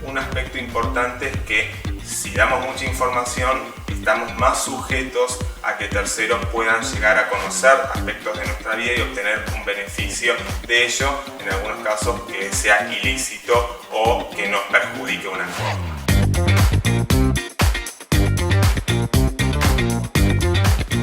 Un aspecto importante es que si damos mucha información, estamos más sujetos a que terceros puedan llegar a conocer aspectos de nuestra vida y obtener un beneficio de ello, en algunos casos que sea ilícito o que nos perjudique una forma.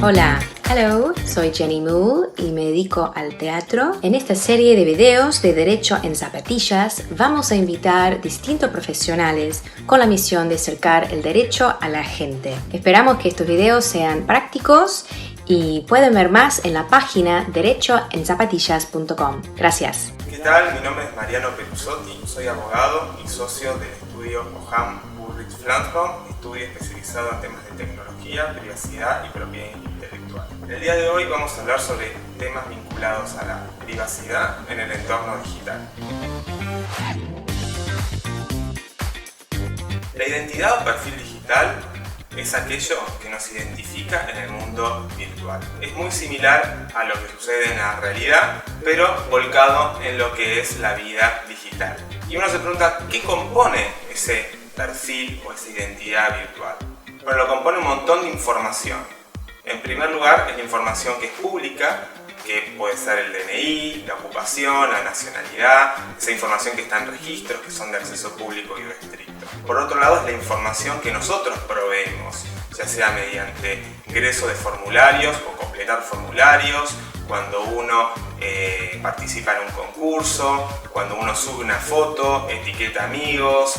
Hola, hello, soy Jenny Moo y me dedico al teatro. En esta serie de videos de Derecho en Zapatillas vamos a invitar distintos profesionales con la misión de acercar el derecho a la gente. Esperamos que estos videos sean prácticos y pueden ver más en la página derechoenzapatillas.com. Gracias. ¿Qué tal? Mi nombre es Mariano Perusotti, soy abogado y socio del estudio Oham Bullrich Flansbaum, estudio especializado en temas de tecnología, privacidad y propiedad intelectual. El día de hoy vamos a hablar sobre temas vinculados a la privacidad en el entorno digital. La identidad o perfil digital es aquello que nos identifica en el mundo virtual. Es muy similar a lo que sucede en la realidad, pero volcado en lo que es la vida digital. Y uno se pregunta, ¿qué compone ese perfil o esa identidad virtual? Bueno, lo compone un montón de información. En primer lugar, es la información que es pública, que puede ser el DNI, la ocupación, la nacionalidad, esa información que está en registros que son de acceso público y restricto. Por otro lado, es la información que nosotros proveemos, ya sea mediante ingreso de formularios o completar formularios, cuando uno participa en un concurso, cuando uno sube una foto, etiqueta amigos,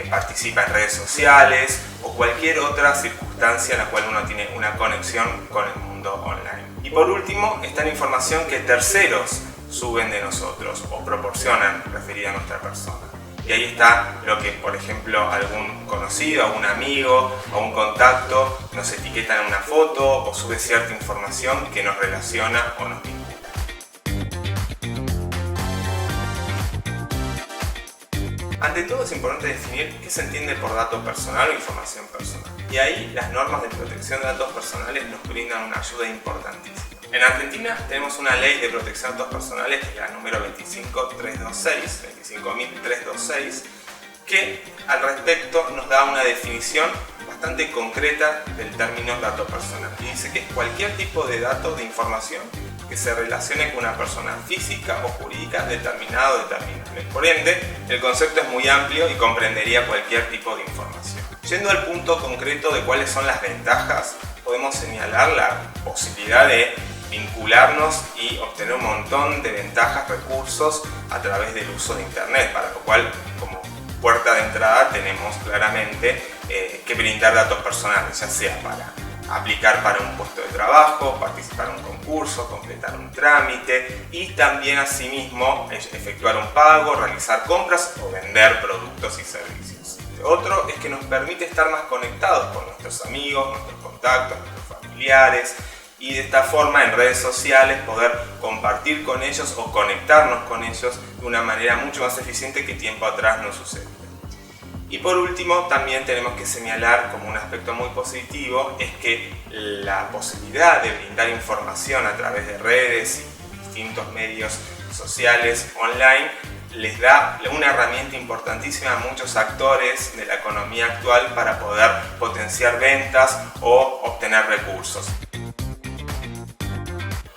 participa en redes sociales o cualquier otra circunstancia en la cual uno tiene una conexión con el mundo online. Y por último está la información que terceros suben de nosotros o proporcionan referida a nuestra persona. Y ahí está lo que, por ejemplo, algún conocido, algún amigo o un contacto nos etiqueta en una foto o sube cierta información que nos relaciona o nos vincula. Ante todo es importante definir qué se entiende por dato personal o información personal. Y ahí las normas de protección de datos personales nos brindan una ayuda importantísima. En Argentina tenemos una ley de protección de datos personales, que es la número 25.326, que al respecto nos da una definición bastante concreta del término dato personal. Y dice que es cualquier tipo de dato de información que se relacione con una persona física o jurídica determinada o determinable. Por ende, el concepto es muy amplio y comprendería cualquier tipo de información. Yendo al punto concreto de cuáles son las ventajas, podemos señalar la posibilidad de vincularnos y obtener un montón de ventajas, recursos a través del uso de Internet, para lo cual como puerta de entrada tenemos claramente que brindar datos personales, ya sea para aplicar para un puesto de trabajo, participar en un concurso, completar un trámite y también asimismo efectuar un pago, realizar compras o vender productos y servicios. Otro es que nos permite estar más conectados con nuestros amigos, nuestros contactos, nuestros familiares, y de esta forma en redes sociales poder compartir con ellos o conectarnos con ellos de una manera mucho más eficiente que tiempo atrás no sucedía. Y por último también tenemos que señalar como un aspecto muy positivo es que la posibilidad de brindar información a través de redes y distintos medios sociales online les da una herramienta importantísima a muchos actores de la economía actual para poder potenciar ventas o obtener recursos.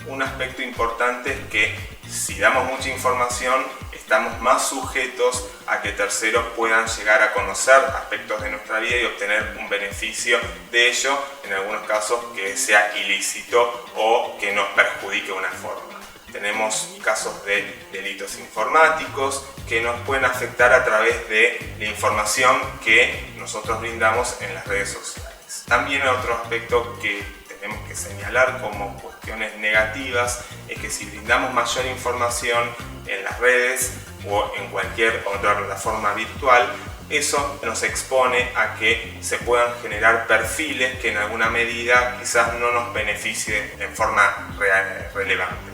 Un aspecto importante es que si damos mucha información estamos más sujetos a que terceros puedan llegar a conocer aspectos de nuestra vida y obtener un beneficio de ello, en algunos casos que sea ilícito o que nos perjudique de una forma. Tenemos casos de delitos informáticos que nos pueden afectar a través de la información que nosotros brindamos en las redes sociales. También otro aspecto que tenemos que señalar como cuestiones negativas es que si brindamos mayor información en las redes o en cualquier otra plataforma virtual, eso nos expone a que se puedan generar perfiles que en alguna medida quizás no nos beneficien en forma relevante.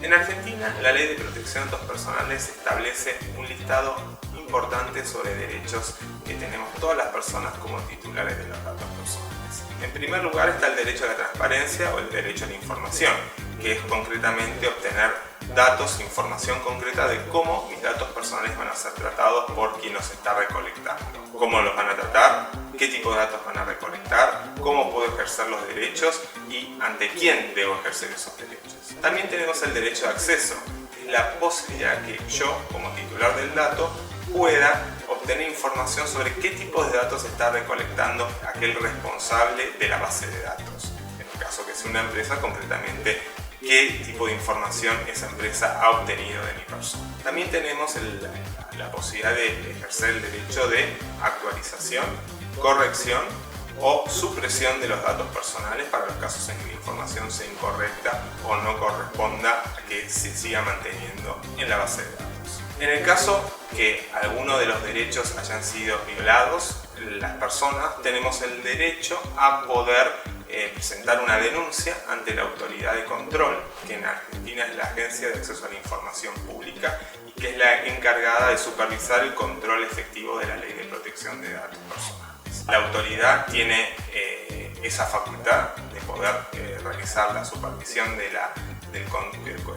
En Argentina, la Ley de Protección de Datos Personales establece un listado importante sobre derechos que tenemos todas las personas como titulares de los datos personales. En primer lugar está el derecho a la transparencia o el derecho a la información, que es concretamente obtener datos, información concreta de cómo mis datos personales van a ser tratados por quien los está recolectando. Cómo los van a tratar, qué tipo de datos van a recolectar, cómo puedo ejercer los derechos y ante quién debo ejercer esos derechos. También tenemos el derecho de acceso, que es la posibilidad que yo, como titular del dato, pueda obtener información sobre qué tipo de datos está recolectando aquel responsable de la base de datos. En el caso que sea una empresa, concretamente, qué tipo de información esa empresa ha obtenido de mi persona. También tenemos la posibilidad de ejercer el derecho de actualización, corrección o supresión de los datos personales para los casos en que la información sea incorrecta o no corresponda a que se siga manteniendo en la base de datos. En el caso que alguno de los derechos hayan sido violados, las personas tenemos el derecho a poder presentar una denuncia ante la autoridad de control, que en Argentina es la Agencia de Acceso a la Información Pública y que es la encargada de supervisar el control efectivo de la Ley de Protección de Datos Personales. La autoridad tiene esa facultad de poder realizar la supervisión del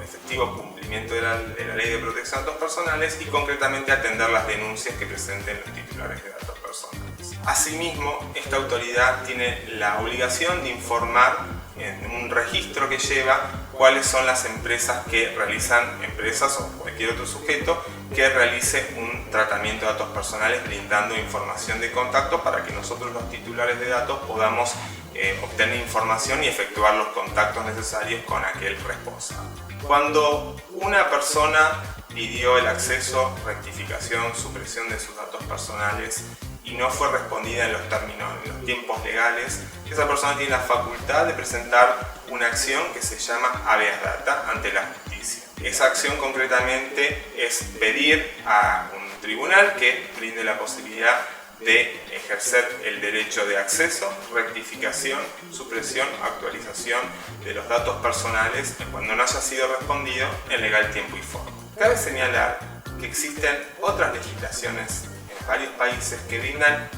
efectivo cumplimiento de la Ley de Protección de Datos Personales y concretamente atender las denuncias que presenten los titulares de datos personales. Asimismo, esta autoridad tiene la obligación de informar en un registro que lleva cuáles son las empresas o cualquier otro sujeto que realice un tratamiento de datos personales brindando información de contacto para que nosotros los titulares de datos podamos obtener información y efectuar los contactos necesarios con aquel responsable. Cuando una persona pidió el acceso, rectificación, supresión de sus datos personales y no fue respondida en los tiempos legales, esa persona tiene la facultad de presentar una acción que se llama habeas data ante la justicia. Esa acción concretamente es pedir a un tribunal que brinde la posibilidad de ejercer el derecho de acceso, rectificación, supresión, actualización de los datos personales cuando no haya sido respondido en legal tiempo y forma. Cabe señalar que existen otras legislaciones en varios países que brindan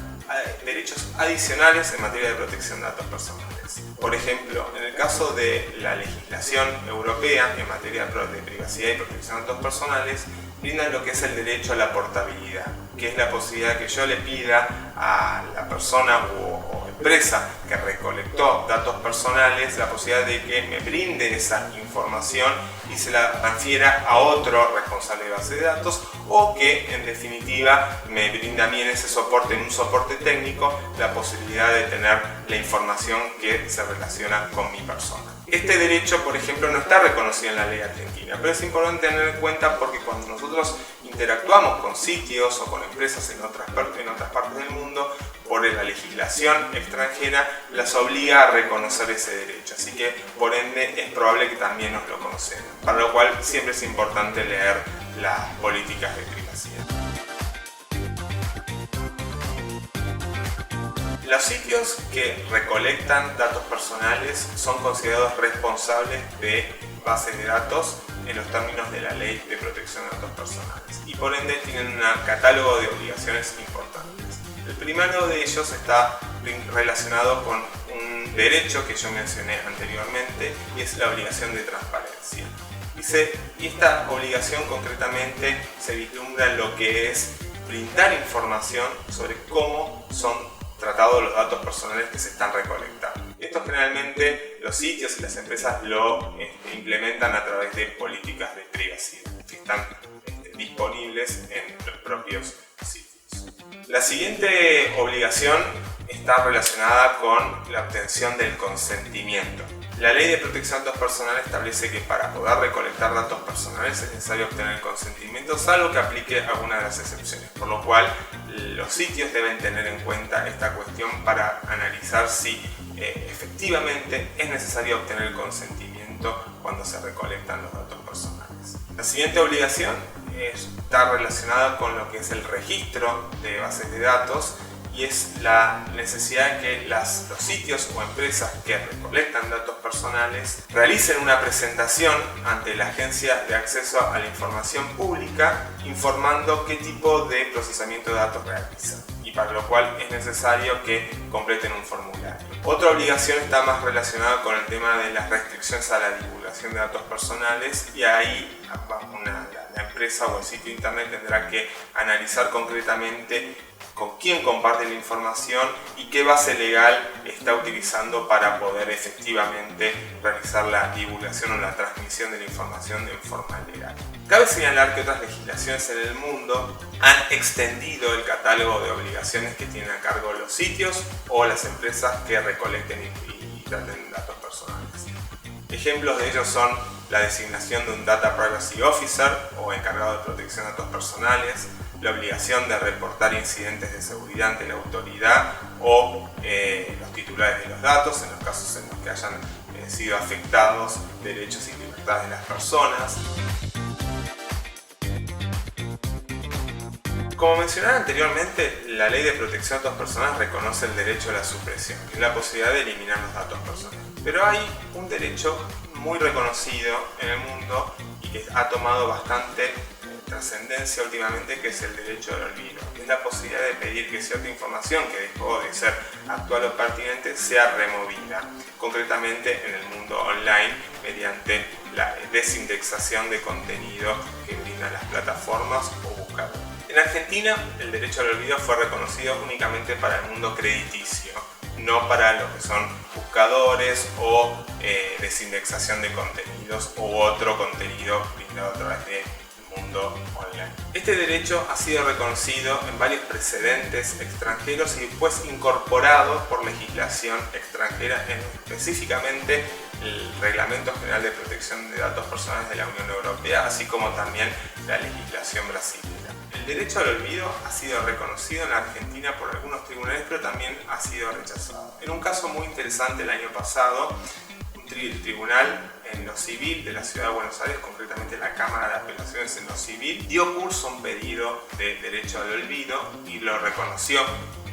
derechos adicionales en materia de protección de datos personales. Por ejemplo, en el caso de la legislación europea en materia de privacidad y protección de datos personales, brindan lo que es el derecho a la portabilidad, que es la posibilidad que yo le pida a la persona o empresa que recolectó datos personales la posibilidad de que me brinde esa información y se la transfiera a otro responsable de base de datos, o que en definitiva me brinda a mí en ese soporte, en un soporte técnico, la posibilidad de tener la información que se relaciona con mi persona. Este derecho, por ejemplo, no está reconocido en la ley argentina, pero es importante tener en cuenta porque cuando nosotros interactuamos con sitios o con empresas en otras partes del mundo, por la legislación extranjera las obliga a reconocer ese derecho, así que por ende es probable que también nos lo concedan, para lo cual siempre es importante leer las políticas de privacidad. Los sitios que recolectan datos personales son considerados responsables de bases de datos en los términos de la Ley de Protección de Datos Personales y por ende tienen un catálogo de obligaciones importantes. El primero de ellos está relacionado con un derecho que yo mencioné anteriormente y es la obligación de transparencia. Y esta obligación concretamente se vislumbra en lo que es brindar información sobre cómo son tratados los datos personales que se están recolectando. Esto generalmente los sitios y las empresas lo implementan a través de políticas de privacidad que están disponibles en los propios sitios. La siguiente obligación está relacionada con la obtención del consentimiento. La Ley de Protección de Datos Personales establece que para poder recolectar datos personales es necesario obtener el consentimiento, salvo que aplique alguna de las excepciones, por lo cual los sitios deben tener en cuenta esta cuestión para analizar si efectivamente es necesario obtener el consentimiento cuando se recolectan los datos personales. La siguiente obligación está relacionada con lo que es el registro de bases de datos y es la necesidad de que los sitios o empresas que recolectan datos personales realicen una presentación ante la Agencia de Acceso a la Información Pública informando qué tipo de procesamiento de datos realizan, y para lo cual es necesario que completen un formulario. Otra obligación está más relacionada con el tema de las restricciones a la divulgación. divulgación de datos personales, y ahí la empresa o el sitio internet tendrá que analizar concretamente con quién comparte la información y qué base legal está utilizando para poder efectivamente realizar la divulgación o la transmisión de la información de forma legal. Cabe señalar que otras legislaciones en el mundo han extendido el catálogo de obligaciones que tienen a cargo los sitios o las empresas que recolecten y traten datos personales. Ejemplos de ellos son la designación de un Data Privacy Officer o encargado de protección de datos personales, la obligación de reportar incidentes de seguridad ante la autoridad o los titulares de los datos en los casos en los que hayan sido afectados derechos y libertades de las personas. Como mencionaba anteriormente, la Ley de Protección de Datos Personales reconoce el derecho a la supresión, que es la posibilidad de eliminar los datos personales. Pero hay un derecho muy reconocido en el mundo y que ha tomado bastante trascendencia últimamente, que es el derecho al olvido. Es la posibilidad de pedir que cierta información que dejó de ser actual o pertinente sea removida, concretamente en el mundo online mediante la desindexación de contenido que brindan las plataformas o buscadores. En Argentina, el derecho al olvido fue reconocido únicamente para el mundo crediticio, no para lo que son buscadores o desindexación de contenidos u otro contenido brindado a través del mundo online. Este derecho ha sido reconocido en varios precedentes extranjeros y después incorporado por legislación extranjera, específicamente el Reglamento General de Protección de Datos Personales de la Unión Europea, así como también la legislación brasileña. El derecho al olvido ha sido reconocido en la Argentina por algunos tribunales, pero también ha sido rechazado. En un caso muy interesante el año pasado, el tribunal en lo civil de la Ciudad de Buenos Aires, concretamente la Cámara de Apelaciones en lo civil, dio curso a un pedido de derecho al olvido y lo reconoció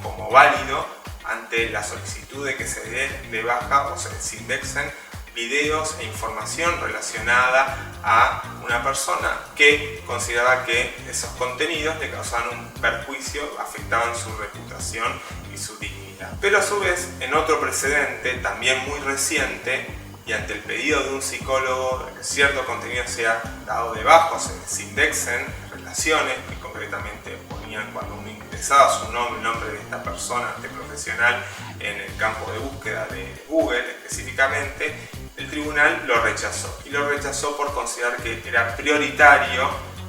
como válido ante la solicitud de que se dé de baja o se desindexen videos e información relacionada a una persona que consideraba que esos contenidos le causaban un perjuicio, afectaban su reputación y su dignidad. Pero a su vez, en otro precedente, también muy reciente, y ante el pedido de un psicólogo de que cierto contenido sea dado de baja o se desindexen relaciones, que concretamente ponían cuando uno ingresaba su nombre, el nombre de esta persona, este profesional, en el campo de búsqueda de Google específicamente, el tribunal lo rechazó. Y lo rechazó por considerar que era prioritario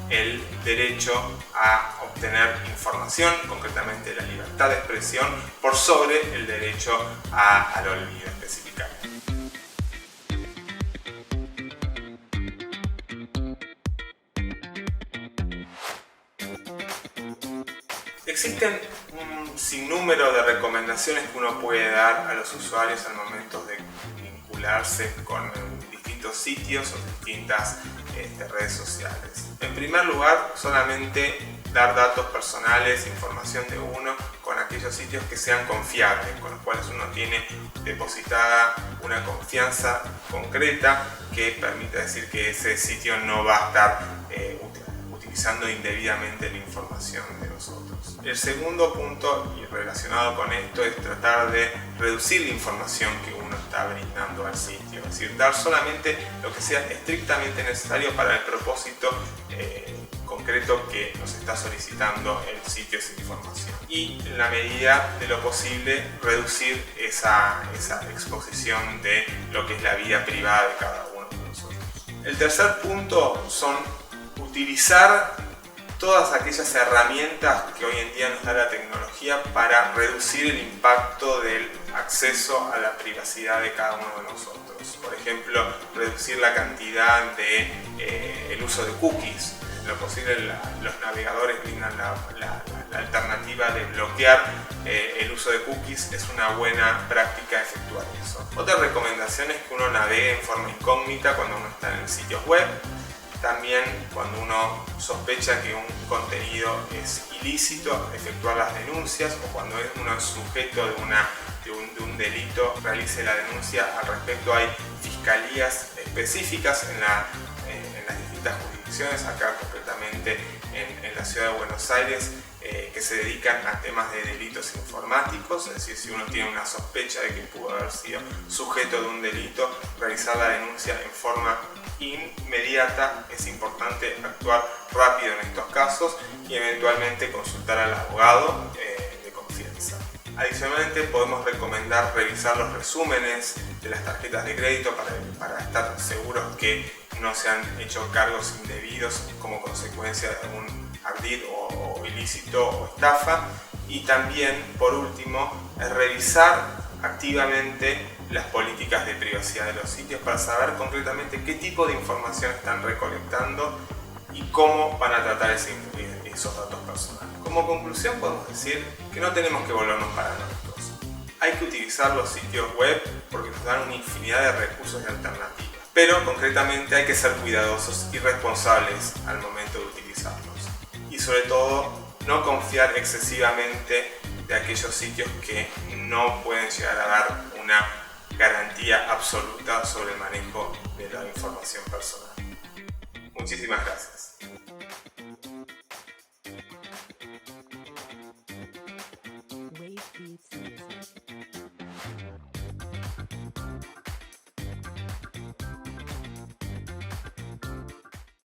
el derecho a obtener información, concretamente la libertad de expresión, por sobre el derecho al olvido específicamente. Existen un sinnúmero de recomendaciones que uno puede dar a los usuarios al momento de vincularse con distintos sitios o distintas redes sociales. En primer lugar, solamente dar datos personales, información de uno con aquellos sitios que sean confiables, con los cuales uno tiene depositada una confianza concreta que permita decir que ese sitio no va a estar utilizando indebidamente la información de nosotros. El segundo punto, y relacionado con esto, es tratar de reducir la información que uno está brindando al sitio, es decir, dar solamente lo que sea estrictamente necesario para el propósito concreto que nos está solicitando el sitio esa información. Y en la medida de lo posible, reducir esa exposición de lo que es la vida privada de cada uno de nosotros. El tercer punto son utilizar todas aquellas herramientas que hoy en día nos da la tecnología para reducir el impacto del acceso a la privacidad de cada uno de nosotros. Por ejemplo, reducir la cantidad de el uso de cookies. En lo posible, los navegadores brindan la alternativa de bloquear el uso de cookies. Es una buena práctica efectuar eso. Otra recomendación es que uno navegue en forma incógnita cuando uno está en sitios web. También cuando uno sospecha que un contenido es ilícito, efectuar las denuncias, o cuando uno es sujeto de un delito, realice la denuncia. Al respecto hay fiscalías específicas en las distintas jurisdicciones jurisdicciones, acá concretamente en la ciudad de Buenos Aires, que se dedican a temas de delitos informáticos, es decir, si uno tiene una sospecha de que pudo haber sido sujeto de un delito, realizar la denuncia en forma inmediata. Es importante actuar rápido en estos casos y eventualmente consultar al abogado de confianza. Adicionalmente, podemos recomendar revisar los resúmenes de las tarjetas de crédito para estar seguros que no se han hecho cargos indebidos como consecuencia de algún ardid o ilícito o estafa. Y también, por último, revisar activamente las políticas de privacidad de los sitios para saber concretamente qué tipo de información están recolectando y cómo van a tratar esos datos personales. Como conclusión, podemos decir que no tenemos que volvernos paranoicos. Hay que utilizar los sitios web porque nos dan una infinidad de recursos y alternativas, pero concretamente hay que ser cuidadosos y responsables al momento de utilizarlos. Y sobre todo, no confiar excesivamente de aquellos sitios que no pueden llegar a dar una garantía absoluta sobre el manejo de la información personal. Muchísimas gracias.